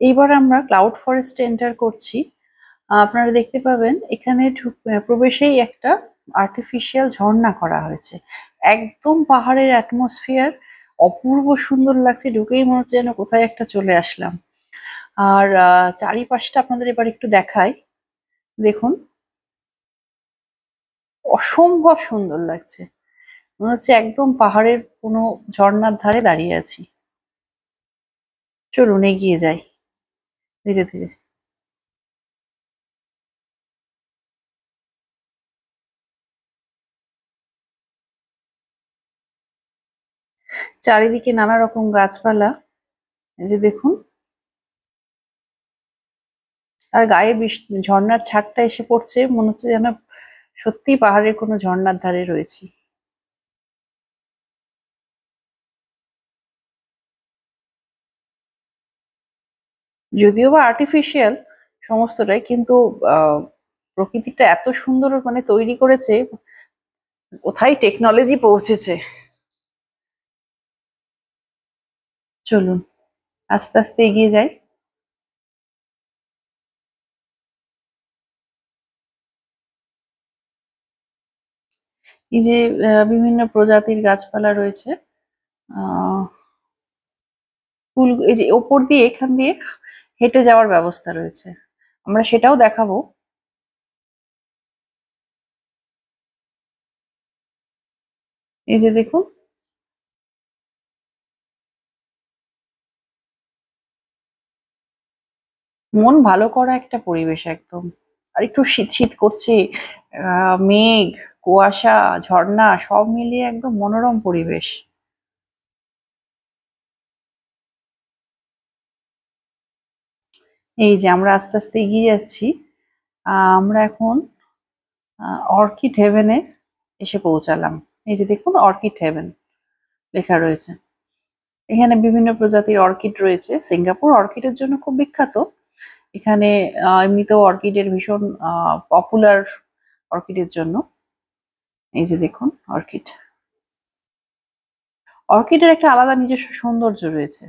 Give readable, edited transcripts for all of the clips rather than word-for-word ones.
এইবার আমরা cloud ফরেস্টে enter করছি। আপনারা দেখতে পাবেন এখানে প্রবেশেই একটা আর্টিফিশিয়াল ঝর্ণা করা হয়েছে। একদম পাহাড়ের অ্যাটমসফিয়ার, অপূর্ব সুন্দর লাগছে, ঢুকেই মনে হচ্ছে যেন কোথায় একটা চলে আসলাম। আর চারিপাশটা আপনাদের এবার একটু দেখাই। দেখুন, অসম্ভব সুন্দর লাগছে, মনে হচ্ছে একদম পাহাড়ের কোনো ঝর্ণার ধারে দাঁড়িয়ে আছি। চলুন এগিয়ে যাই ধীরে ধীরে। চারিদিকে নানা রকম গাছপালা, এই যে দেখুন। আর গায়ে ঝর্ণার ছাদটা এসে পড়ছে, মনে হচ্ছে যেন সত্যি পাহাড়ের কোনো ঝর্ণার ধারে রয়েছি। যদিও বা আর্টিফিশিয়াল সমস্তটাই, কিন্তু আহ, প্রকৃতিটা এত সুন্দর মানে তৈরি করেছে, কোথায় টেকনোলজি পৌঁছেছে। চলুন আস্তে আস্তে এগিয়ে যাই। এই যে বিভিন্ন প্রজাতির গাছপালা রয়েছে, আহ ফুল, এই যে ওপর দিয়ে এখান দিয়ে হেঁটে যাওয়ার ব্যবস্থা রয়েছে, আমরা সেটাও দেখাবো। এই যে দেখুন, মন ভালো করা একটা পরিবেশ একদম। আর একটু শীত শীত করছে, মেঘ, কুয়াশা, ঝর্ণা সব মিলিয়ে একদম মনোরম পরিবেশ। এই যে আমরা আস্তে আস্তে এগিয়ে যাচ্ছি। আমরা এখন অর্কিড হেভেনে এসে পৌঁছালাম। এই যে দেখুন, অর্কিড হেভেন লেখা রয়েছে। এখানে বিভিন্ন প্রজাতির অর্কিড রয়েছে, সিঙ্গাপুর অর্কিডের জন্য খুব বিখ্যাত। এখানে এমনিতেও অর্কিডের ভীষণ পপুলার, অর্কিডের জন্য। এই যে দেখুন অর্কিড, অর্কিডের একটা আলাদা নিজস্ব সৌন্দর্য রয়েছে।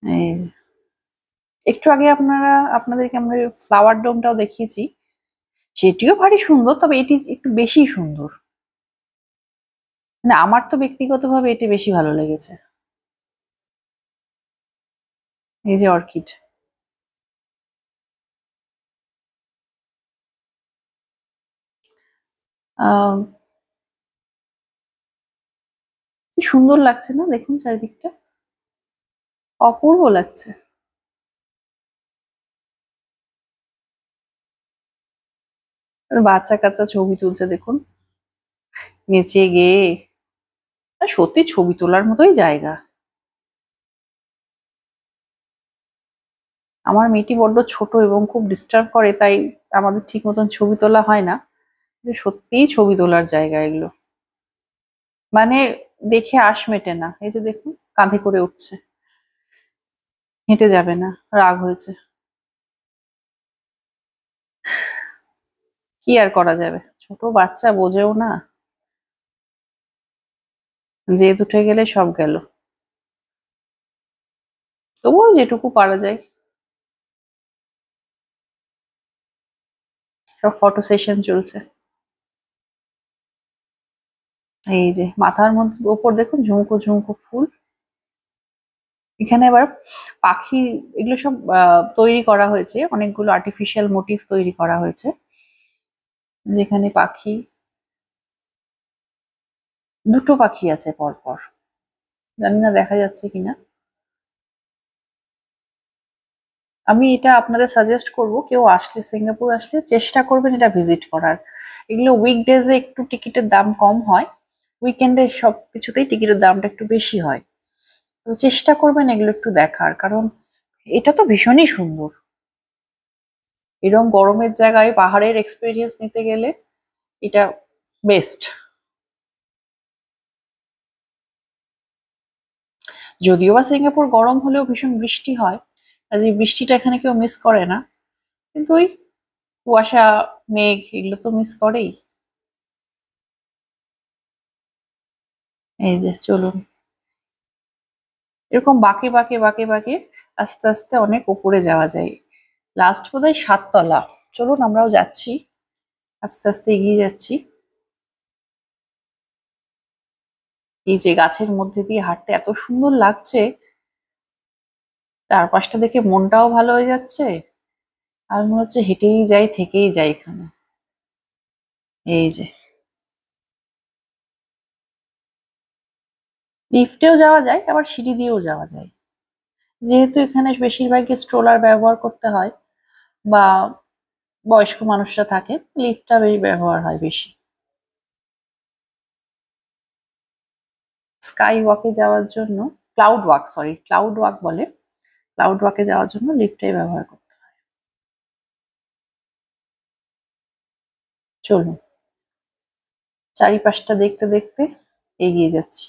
এই একটু আগে আপনাদেরকে আমরা ফ্লাওয়ার ডোমটাও দেখিয়েছি, সেটিও ভারী সুন্দর, তবে এটি একটু বেশি সুন্দর। না, আমার তো ব্যক্তিগতভাবে এটি বেশি ভালো লেগেছে। এই যে অর্কিড, আহ কি সুন্দর লাগছে না, দেখুন চারিদিকটা, অপূর্ব লাগছে। বাচ্চা কাচ্চা ছবি তুলছে দেখুন, নেচে গেয়ে। আর সত্যি ছবি তোলার মতোই জায়গা। আমার মেয়েটি বড্ড ছোট এবং খুব ডিস্টার্ব করে, তাই আমাদের ঠিক মতন ছবি তোলা হয় না। কিন্তু সত্যিই ছবি তোলার জায়গা এগুলো, মানে দেখে আশ মেটে না। এই যে দেখুন, কাঁধে করে উঠছে, হেঁটে যাবে না, রাগ হয়েছে। কি আর করা যাবে, ছোট বাচ্চা বোঝেও না, জেদ উঠে গেলে সব গেল। তবুও যেটুকু পারা যায়। সব ফটো সেশন চলছে। এই যে মাথার মধ্যে ওপর দেখুন ঝুমকো ঝুমকো ফুল। এখানে আবার পাখি, এগুলো সব তৈরি করা হয়েছে, অনেকগুলো আর্টিফিশিয়াল মোটিভ তৈরি করা হয়েছে, যেখানে পাখি, দুটো পাখি আছে পরপর, জানি না দেখা যাচ্ছে কিনা। আমি এটা আপনাদের সাজেস্ট করব, কেউ আসলে, সিঙ্গাপুর আসলে চেষ্টা করবেন এটা ভিজিট করার। এগুলো উইকডেজে একটু টিকিটের দাম কম হয়, উইকেন্ডে সব কিছুতেই টিকিটের দামটা একটু বেশি হয়। তো চেষ্টা করবেন এগুলো একটু দেখার, কারণ এটা তো ভীষণই সুন্দর। এরকম গরমের জায়গায় পাহাড়ের এক্সপিরিয়েন্স নিতে গেলে এটা বেস্ট। যদিও বা সিঙ্গাপুর গরম হলেও ভীষণ বৃষ্টি হয়, কাজে বৃষ্টিটা এখানে কেউ মিস করে না, কিন্তু ওই কুয়াশা, মেঘ এগুলো তো মিস করেই। এই যে চলুন, এরকম বাঁকে বাঁকে বাঁকে বাঁকে আস্তে আস্তে অনেক উপরে যাওয়া যায়। লাস্ট বোধহয় 7 তলা। চলুন আমরাও যাচ্ছি, আস্তে আস্তে এগিয়ে যাচ্ছি। এই যে গাছের মধ্যে দিয়ে হাঁটতে এত সুন্দর লাগছে, চারপাশটা দেখে মনটাও ভালো হয়ে যাচ্ছে। আর মনে হচ্ছে হেঁটেই যাই, থেকেই যাই এখানে। এই যে লিফটেও যাওয়া যায়, আবার সিঁড়ি দিয়েও যাওয়া যায়। যেহেতু এখানে বেশিরভাগই স্ট্রোলার ব্যবহার করতে হয় বা বয়স্ক মানুষরা থাকে, লিফটটা বেশি ব্যবহার হয় বেশি। স্কাই ওয়াকে যাওয়ার জন্য, cloud walk, sorry cloud walk বলে, ক্লাউড ওয়াকে যাওয়ার জন্য লিফটটাই ব্যবহার করতে হয়। চলুন চারিপাশটা দেখতে দেখতে এগিয়ে যাচ্ছি।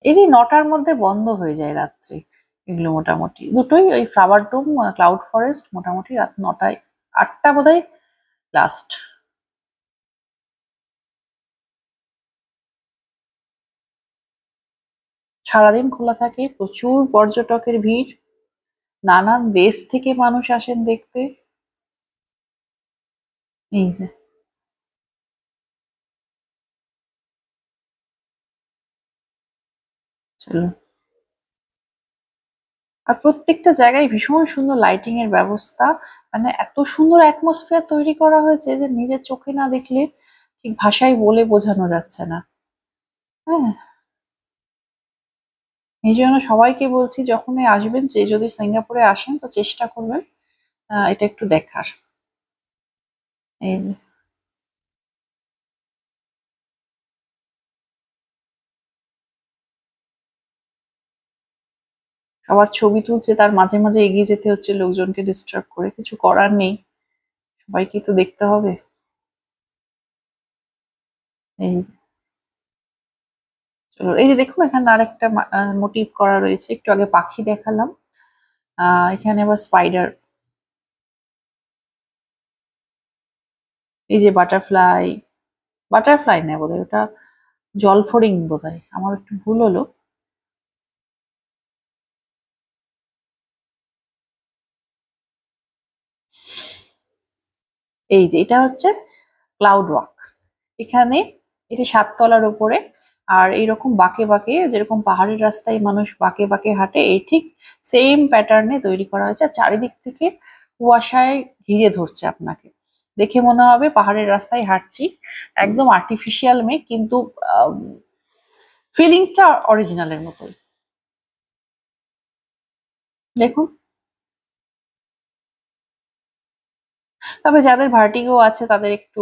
এরই 9টার মধ্যে বন্ধ হয়ে যায় রাত্রে এগুলো, মোটামুটি দুটোই, ওই ফ্লাওয়ার ডোম, ক্লাউড ফরেস্ট মোটামুটি রাত 9টায়, 8টা বোধহয় লাস্ট। সারাদিন খোলা থাকে, প্রচুর পর্যটকের ভিড়, নানান দেশ থেকে মানুষ আসেন দেখতে। এই যে চলো, আর প্রত্যেকটা জায়গায় ভীষণ সুন্দর লাইটিং এর ব্যবস্থা, মানে এত সুন্দর অ্যাটমসফিয়ার তৈরি করা হয়েছে যে নিজের চোখে না দেখলে ঠিক ভাষায় বলে বোঝানো যাচ্ছে না। হ্যাঁ, এই জন্য সবাইকে বলছি যখনই আসবেন, যে যদি সিঙ্গাপুরে আসেন তো চেষ্টা করবেন এটা একটু দেখার। এই যে সবার ছবি তুলছে, তার মাঝে মাঝে এগিয়ে যেতে হচ্ছে লোকজনকে ডিস্টার্ব করে, কিছু করার নেই, সবাইকে তো দেখতে হবে। এই চলো, এই যে দেখুন এখানে আরেকটা মোটিভ করা রয়েছে, একটু আগে পাখি দেখালাম, এখানে আবার স্পাইডার, এই যে বাটারফ্লাই, বাটারফ্লাই না বোধহয় ওটা, জলফড়িং বোধহয়, আমার একটু ভুল হলো। এই যে এটা হচ্ছে ক্লাউড ওয়াক। এখানে এটি 7 তলার উপরে, আর এইরকম বাঁকে বাঁকে, যেরকম পাহাড়ের রাস্তায় মানুষ বাঁকে বাঁকে হাঁটে, এই ঠিক সেম প্যাটার্নে তৈরি করা হয়েছে। আর চারিদিক থেকে কুয়াশায় ঘিরে ধরছে আপনাকে, দেখে মনে হবে পাহাড়ের রাস্তায় হাঁটছি। একদম আর্টিফিশিয়াল মেঘ, কিন্তু ফিলিংসটা অরিজিনালের মতোই। দেখুন, তবে যাদের ভার্টিগো আছে তাদের একটু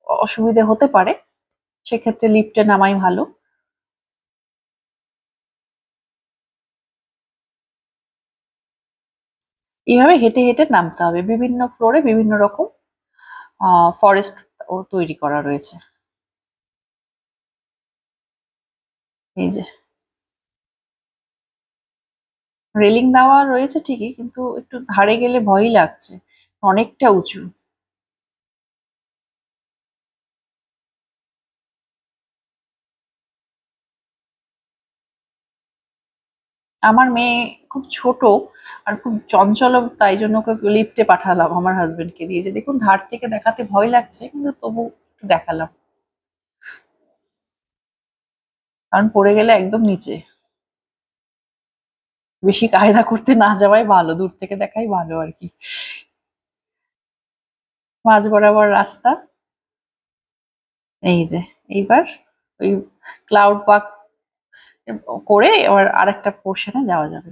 অসুবিধে হতে পারে, সেক্ষেত্রে লিফটে নামাই ভালো। এইভাবে হেঁটে হেঁটে নামতে হবে, বিভিন্ন ফ্লোরে বিভিন্ন রকম ফরেস্ট ও তৈরি করা রয়েছে। এই যে রেলিং দেওয়া রয়েছে ঠিকই, কিন্তু একটু ধারে গেলে ভয়ই লাগছে, অনেকটা উঁচু। আমার মেয়ে খুব ছোট আর খুব চঞ্চল, তাই জন্য ওকে লিফটে পাঠালাম আমার হাজবেন্ডকে দিয়ে, যে দেখুন ধার থেকে দেখাতে ভয় লাগছে কিন্তু তবু একটু দেখালাম, কারণ পড়ে গেলে একদম নিচে। বেশি কায়দা করতে না যাওয়াই ভালো, দূর থেকে দেখাই ভালো আর কি। মাঝ বরাবর রাস্তা। এই যে এইবার ওই ক্লাউড পার্ক করে এবার আরেকটা পোর্শনে যাওয়া যাবে।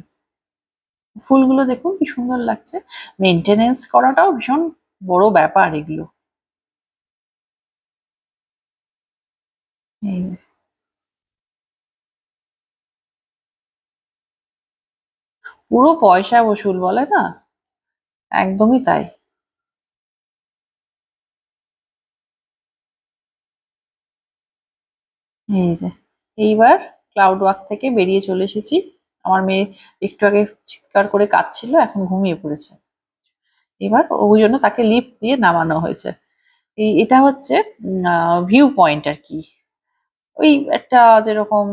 ফুলগুলো দেখুন কি সুন্দর লাগছে, মেনটেনেন্স করাটাও ভীষণ বড় ব্যাপার এগুলো। এই পুরো পয়সা বসুল বলে না, একদমই তাই। এই যে এইবার ক্লাউড ওয়াক থেকে বেরিয়ে চলে এসেছি। আমার মেয়ে একটু আগে চিৎকার করে কাঁদছিল, এখন ঘুমিয়ে পড়েছে। এবার ওই জন্য তাকে লিফট দিয়ে নামানো হয়েছে। এটা হচ্ছে ভিউ পয়েন্ট আর কি। ওই একটা যেরকম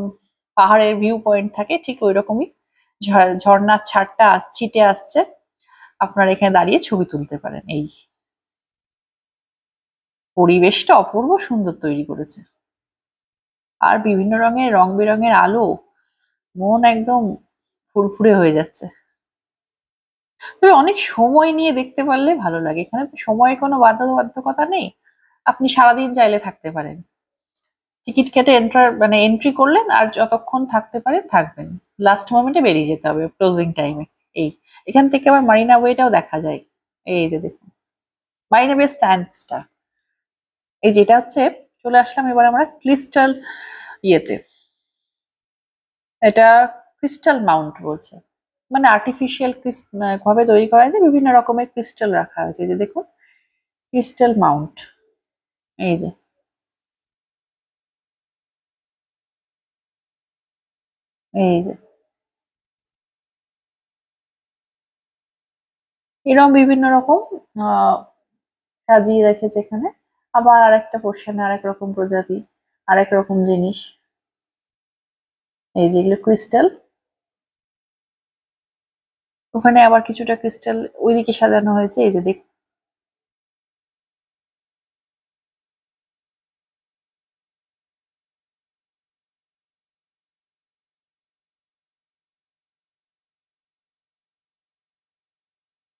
পাহাড়ের ভিউ পয়েন্ট থাকে ঠিক ওই রকমই ঝর্ণার ছাড়টা ছিটে আসছে, আপনারা এখানে দাঁড়িয়ে ছবি তুলতে পারেন। এই পরিবেশটা অপূর্ব সুন্দর তৈরি করেছে, আর বিভিন্ন রঙের রং বেরঙের আলো, মন একদম ফুরফুরে হয়ে যাচ্ছে। তবে অনেক সময় নিয়ে দেখতে পারলে ভালো লাগে, এখানে তো সময়ের কোনো বাধ্যবাধকতা নেই, আপনি সারাদিন চাইলে থাকতে পারেন। টিকিট কেটে এন্ট্রি করলেন, আর যতক্ষণ থাকতে পারেন থাকবেন, লাস্ট মোমেন্টে বেরিয়ে যেতে হবে ক্লোজিং টাইমে। এই এখান থেকে আবার মারিনা ওয়েটাও দেখা যায়। এই যে দেখুন মারিনা বে স্ট্যান্ডসটা, এই যেটা হচ্ছে। চলে আসলাম এবার আমরা ক্রিস্টাল ইয়েতে, এটা ক্রিস্টাল মাউন্ট বলছে, মানে আর্টিফিশিয়াল ভাবে তৈরি করা হয়েছে, বিভিন্ন রকমের ক্রিস্টাল রাখা হয়েছে। এই যে দেখুন ক্রিস্টাল মাউন্ট, এই যে এই যে এরকম বিভিন্ন রকম আহ সাজিয়ে রেখেছে এখানে। আবার আরেকটা পোর্শনে আরেক রকম প্রজাতি, আরেক রকম জিনিস, এই যেগুলো ক্রিস্টাল। ওখানে আবার কিছুটা ক্রিস্টাল ওইদিকে সাজানো হয়েছে, এই যে দেখ,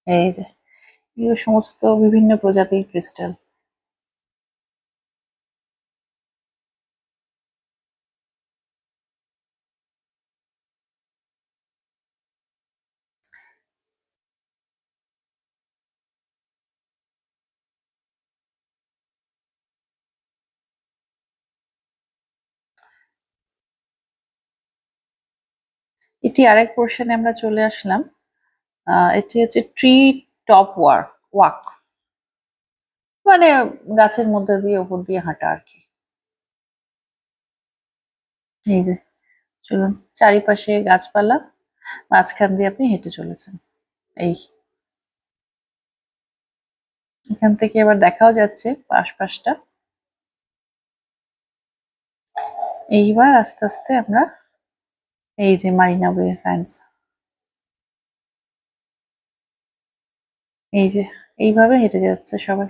এই যে এগুলো সমস্ত বিভিন্ন প্রজাতির ক্রিস্টাল। এটি আরেক পোর্শনে আমরা চলে আসলাম। এটি হচ্ছে ট্রি টপ ওয়াক, মানে গাছের মধ্যে দিয়ে উপর দিয়ে হাঁটা আর কি। এই যে চলুন, চারিপাশে গাছপালা, মাঝখান দিয়ে আপনি হেঁটে চলেছেন। এই এখান থেকে এবার দেখাও যাচ্ছে আশপাশটা। এইবার আস্তে আস্তে আমরা এই যে মারিনা বে সায়েন্স, এই যে এইভাবে হেঁটে যাচ্ছে সবাই।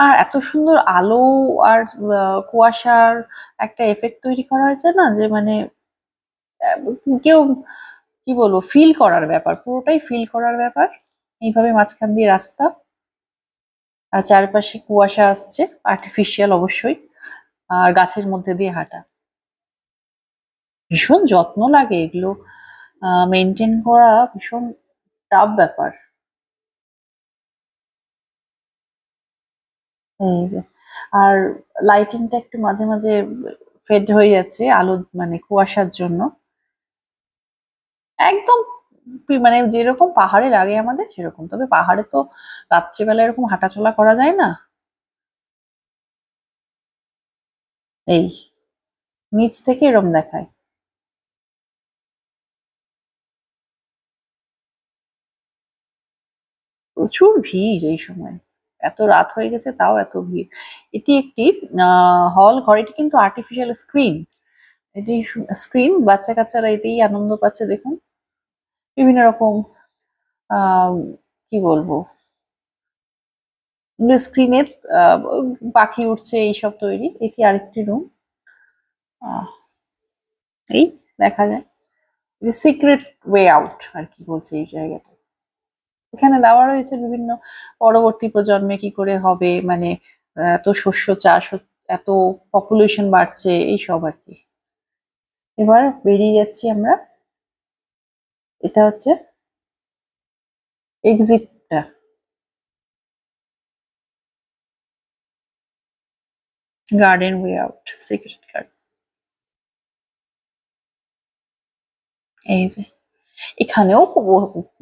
আর এত সুন্দর আলো আর কুয়াশার একটা এফেক্ট তৈরি করা হয়েছে না, যে মানে কেউ কি বলবো, ফিল করার ব্যাপার, পুরোটাই ফিল করার ব্যাপার। এইভাবে মাঝখান দিয়ে রাস্তা, আর চারপাশে কুয়াশা আসছে, আর্টিফিশিয়াল অবশ্যই, আর গাছের মধ্যে দিয়ে হাঁটা। ভীষণ যত্ন লাগে এগুলো মেনটেন করা, ভীষণ টাফ ব্যাপার। এই যে, আর লাইটিংটা একটু মাঝে মাঝে ফেড হয়ে যাচ্ছে আলো, মানে কুয়াশার জন্য। একদম মানে যেরকম পাহাড়ে লাগে আমাদের সেরকম, তবে পাহাড়ে তো রাত্রিবেলা এরকম হাঁটাচলা করা যায় না। এই নিচ থেকে এরকম দেখায়। প্রচুর ভিড় এই সময়, এত রাত হয়ে গেছে তাও এত ভিড়। এটি একটি হল ঘর, এটি কিন্তু আর্টিফিশিয়াল স্ক্রিন। এটি স্ক্রিন, বাচ্চা কাচ্চারা এতেই আনন্দ পাচ্ছে দেখুন। বিভিন্ন রকম আহ কি বলবো, স্ক্রিনে পাখি উঠছে এইসব তৈরি। এটি আরেকটি রুম, এই দেখা যায় সিক্রেট ওয়ে আউট আর কি বলছে এই জায়গাটা। এখানে দেওয়া রয়েছে বিভিন্ন পরবর্তী প্রজন্মে কি করে হবে, মানে এত শস্য চাষ এত পপুলেশন বাড়ছে এইসব আর কি। এবার বেরিয়ে যাচ্ছি আমরা, এটা হচ্ছে এক্সিটটা, garden way out, secret garden. এই যে এখানেও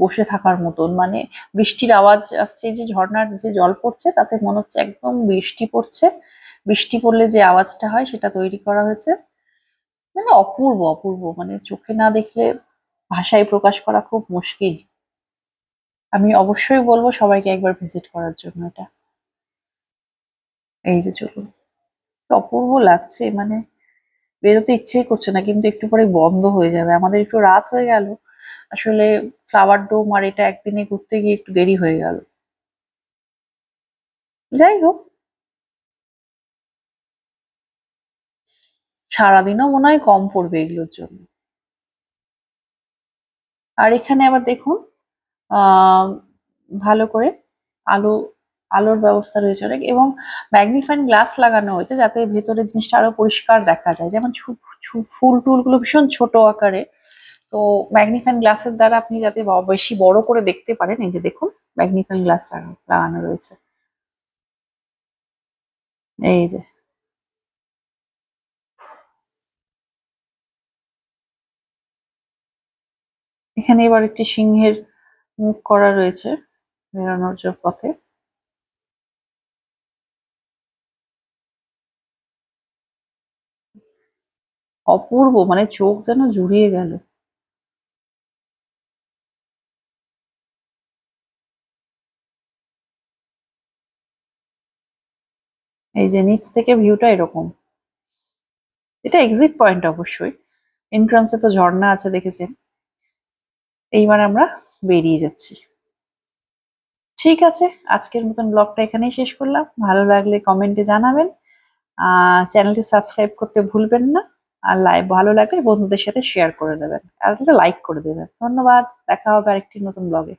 বসে থাকার মতন, মানে বৃষ্টির আওয়াজ আসছে, যে ঝর্ণার যে জল পড়ছে তাতে মনে হচ্ছে একদম বৃষ্টি পড়ছে। বৃষ্টি পড়লে যে আওয়াজটা হয় সেটা তৈরি করা হয়েছে, মানে অপূর্ব অপূর্ব, মানে চোখে না দেখলে ভাষায় প্রকাশ করা খুব মুশকিল। আমি অবশ্যই বলবো সবাইকে একবার ভিজিট করার জন্য এটা। এই যে চলুন, কি অপূর্ব লাগছে, মানে বেরোতে ইচ্ছেই করছে না, কিন্তু একটু পরে বন্ধ হয়ে যাবে। আমাদের একটু রাত হয়ে গেল আসলে, ফ্লাওয়ার ডোম আর এটা একদিনে ঘুরতে গিয়ে একটু দেরি হয়ে গেল। যাই হোক, সারাদিনও মনে হয় কম পড়বে এগুলোর জন্য। আর এখানে আবার দেখুন, আহ ভালো করে আলো আলোর ব্যবস্থা রয়েছে অনেক, এবং ম্যাগনিফাইং গ্লাস লাগানো হয়েছে যাতে ভেতরে জিনিসটা আরো পরিষ্কার দেখা যায়। যেমন ফুল টুল গুলো ভীষণ ছোট আকারে, তো ম্যাগনিফাইং গ্লাসের দ্বারা আপনি যাতে বেশি বড় করে দেখতে পারেন, এই যে দেখুন ম্যাগনিফাইং গ্লাস লাগানো রয়েছে। এই যে এখানে এবার একটি সিংহের মুখ করা রয়েছে বেরোনোর পথে। অপূর্ব, মানে চোখ যেন জুড়িয়ে গেল। এই যে নিচ থেকে ভিউটা এরকম। এটা এক্সিট পয়েন্ট অবশ্যই, এন্ট্রান্সে তো ঝর্ণা আছে দেখেছেন। এইবার আমরা বেরিয়ে যাচ্ছি। ঠিক আছে, আজকের মতন ব্লগটা এখানেই শেষ করলাম। ভালো লাগলে কমেন্টে জানাবেন, চ্যানেলটি সাবস্ক্রাইব করতে ভুলবেন না। আর ভালো লাগলে বন্ধুদের সাথে শেয়ার করে দেবেন, আর একটা লাইক করে দেবেন। ধন্যবাদ, দেখা হবে আরেকটি নতুন ব্লগে।